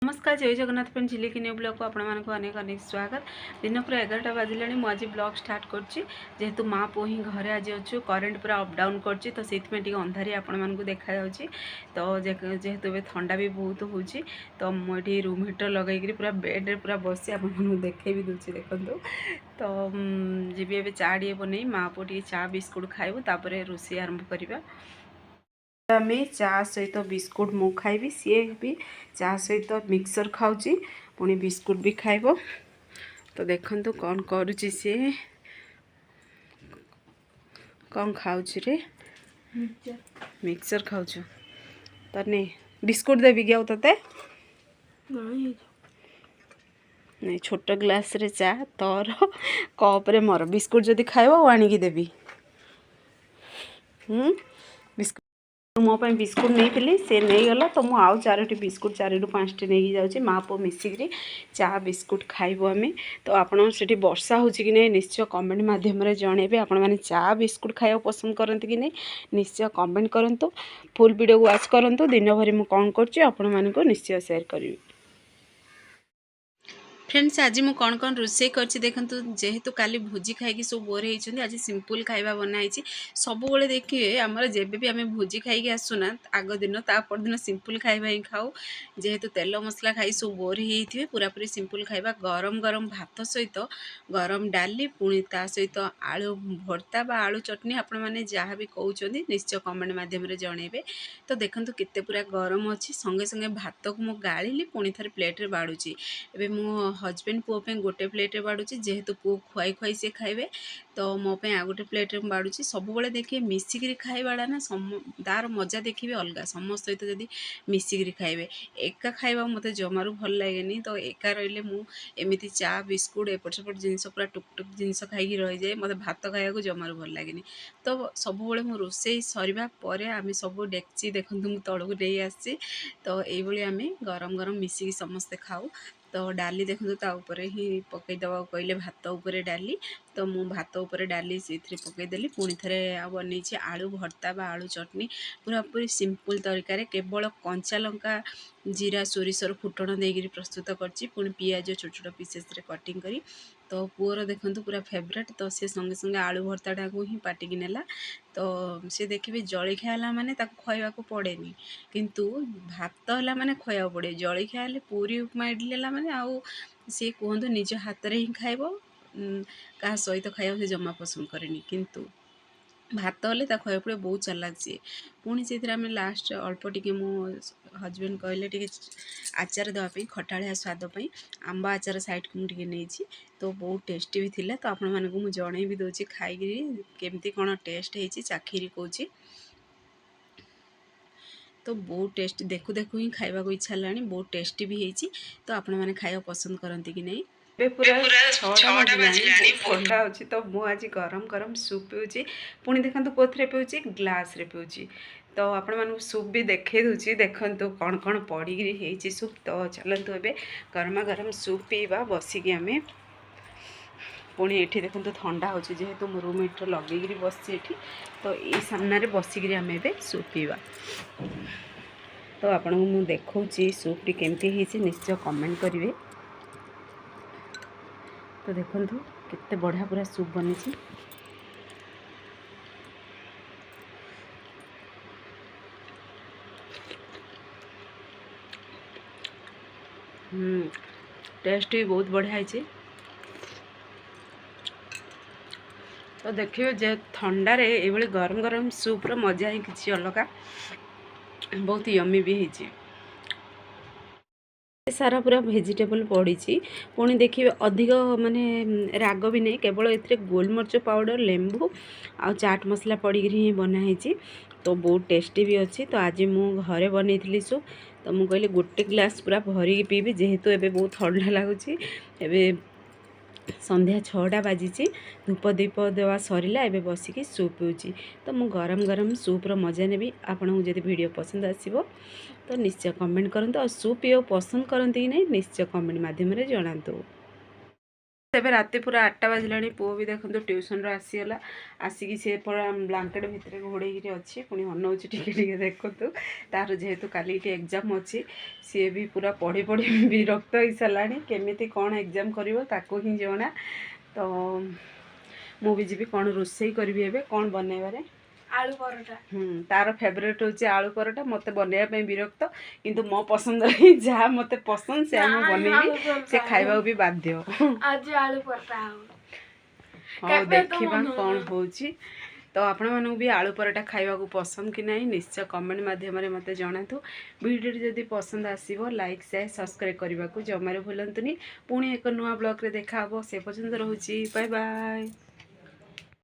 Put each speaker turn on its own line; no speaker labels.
नमस्कार जय Jagannath friend झिलिकी new blog को आपण अनेक अनेक स्वागत। दिन पूरा 11टा बाजिला आज ब्लॉग स्टार्ट करेतु माँ पु ही घरे आज अच्छु करेन्ट पूरा अप डाउन कर तो से अंधारी आपण देखा तो जेहेतु ठंडा भी बहुत हो तो मुझे रूम हीटर लगे पूरा बेड्रे पूरा बसी आपको देखे भी दूसरी देखो तो जी ए चा टे बन माँ पु टे चा बिस्कुट खाइबू तापर रोषे आरंभ करवा। आमे चा सहित बिस्कुट मु खाइबी सी भी चा सहित मिक्सर खाऊची पुणी बिस्कुट भी खाइब। तो देखंतु कौन करुची सी कौन खाऊची रे मिक्सर खाऊछु तो नहीं बिस्कुट देवी गया तते नहीं छोट ग्लास रे चा तोर कप रे मोर बिस्कुट जदि खाइब आनी की देवी बिस्कुट मो बिस्कुट नहीं से नहीं गला तो मु आउ 4टी बिस्कुट 4 ରୁ 5टी नहीं जाऊँगी माँ पु मिसिकी चा बिस्कुट खाइबू आम। तो आपड़ से वर्षा हो कि नहीं निश्चय कमेंट माध्यम जनइबे आपण मैंने चा बिस्कुट खाया पसंद करते कि नहीं निश्चय कमेंट करूँ। फुल वीडियो को वाच करूँ दिन भर मुझे कौन कर निश्चय शेयर करी। फ्रेंड्स आज मुझे कौन कौन रोषे कर देखूँ जेहेतु काली भोजी खाई सब बोर होती आज सिंपल खाଇବା बनाई सब देखिए आमर जब भी आम भोजी खाई आसुना आग दिन तापर दिन सिंपल खाଇବା ही खाऊ जेहेतु तेल मसला खाई सब बोर होते पूरा पूरी सिंपल खाଇବା गरम गरम भात सहित गरम डाली पुणी ता सहित आलू भर्ता बा आलू चटनी आपण मैंने जहाँ भी कहते निश्चय कमेंट माध्यम जनइबे। तो देखो केते पूरा गरम अच्छी संगे संगे भात को मुझे गाड़ी पुणी थे प्लेट्रे बाड़ूची एवं मो हजबैंड पुओं गोटे प्लेट्रे बाड़ूची जेहेतु पुओ खुआई खुआई से खाइबे तो मोप आ गोटे प्लेट्रे बाड़ूची सब देखिए मिसिकी खाइबाड़ा ना तार मजा देखिए अलग समस्त सहित जब मिसिकी खाइबे एका खाइबा मत जमारू भल लगे तो एका रही मुझे चा बिस्कुट एपट सेपट जिनस पूरा टुकटुक जिनस खाई रही जाए मत भात खाइबा जमारू भल लगे। तो सब रोषे सरिबा परे आम सब डेक्ची देखूँ मुझे तौक नहीं आसी तो ये आम गरम गरम मिसिकी समस्ते खाऊ। तो डाली देखो ताऊपर ही पकईदवा कहले भात उपर डाली तो मु भात उपर डाली से पकईदेली पुणी थे बनी आलू भर्ता बा आलू चटनी पूरा पूरी सिंपल तरीका केवल कंचा लंका जीरा सोरिषर फुटण देकर प्रस्तुत करछि पुणी पियाज छोट छोट पीसेस कटिंग करी। तो पुअर देखो पूरा फेवरेट तो सी संगे संगे आलू भर्ताटा को ही पाटिकी नेला तो सी देखिए जलखिया है माने खुआवा को पड़ेनी किंतु भात है माने खुआ पड़े जलखिया है पूरी उपमा इडली है माने आउ सी कहतु निज हाथ में ही खाइब क्या सहित खाइब से जमा पसंद करेनि किंतु भात हेल्ले खुआ पड़े बहुत चालाक सी पुणी से आम लास्ट अल्प टे मो हजबैंड कहले टे आचार देवाई खटाया स्वादपाई आंब आचार साइड को मुझे नहीं तो बहुत टेस्टी भी थिला। तो आपण मानक मुझे जन भी दूसरी खाई केमती कौन टेस्ट होती चाखिरी कौची तो बहुत टेस्ट देखु देखु ही खाइबा को इच्छा लानी बहुत टेस्टी भी होती। तो आपण मैंने खाइबा पसंद करती कि नहीं पूरा 6टा बाजिलानी ठंडा अच्छी तो मुझे आज गरम गरम सूप पीऊँगी पुणी देखो कौन पीऊँगी ग्लास रे पीऊँगी। तो आपण मानक सूप भी देखे दूसरी देखु कौन कौन पड़ी सूप। तो चलतु ए गरमा गरम सूप पीवा बसिकी आम पुणी ये देखो ठंडा हो जेहेतु मो रूम हीटर लगे बसी तो ये सामने बसिकी आम ए सूप पीवा। तो आपन को मुझे देखा सूप टी केमती निश्चय कमेंट करेंगे। तो देखो केते बढ़िया पूरा सूप बनी टेस्ट भी बहुत बढ़िया है। तो देखिए जे ठंडा रे ये गरम गरम सूप रो मजा ही किसी अलग बहुत यमी भी है सारा पूरा वेजिटेबल पड़ी पुणी देखिए अधिक माने राग भी नहीं केवल ये गोलमरीच पाउडर लेंबू आ चाट मसला पड़ी ही बनाई तो बहुत टेस्टी भी अच्छी। तो आज मु घरे बनई सूप तो मुझे कहली गोटे ग्लास पूरा भरिकी पीबी जेहेतु एबे बहुत ठंडा लगुच एबे संध्या 6टा बाजी धूप दीप देवा सरला एबे बसिकी सूप पीऊँगी। तो मु गरम गरम सूप रो मजा नेबी आपको जब वीडियो पसंद आसीबो तो निश्चय कमेंट करंतु और सूप पीओ पसंद करंती कि नहीं निश्चय कमेंट माध्यम रे जणांतु। तेबे राति पूरा 8टा बाजिलानी पुओ भी देखो ट्यूशन रो आसीगला आसिकी सी पूरा ब्लांकेट भितर घोड़े अच्छी पुणी अनाऊँच टे देखु तार जेहेतु काली एग्जाम अच्छी सी भी पूरा पढ़ी पढ़ी विरक्त हो सारा केमी कौन एग्जाम कर ही जना तो मुझे जी कौन रोषे करी कौन बनइबारे
आलू परोटा
तार फेवरेट होची आलू परोटा मते बनइबा विरक्त किंतु मो पसंद जहाँ मते पसंद से हम बनइबी से खाइबा भी बाध्य
आज आलू परोटा
हाँ देखिबा कौन होची तो आपण मानू भी आलू परोटा खाइबा को पसंद कि नहीं निश्चय कमेंट माध्यम रे मते जणातु वीडियो जदि पसंद आसीबो लाइक शेयर सब्सक्राइब करबा को जमारे भूलंतुनी पुणी एक नुआ ब्लॉग रे देखा हबो से पर्यंत रहूची बाय बाय।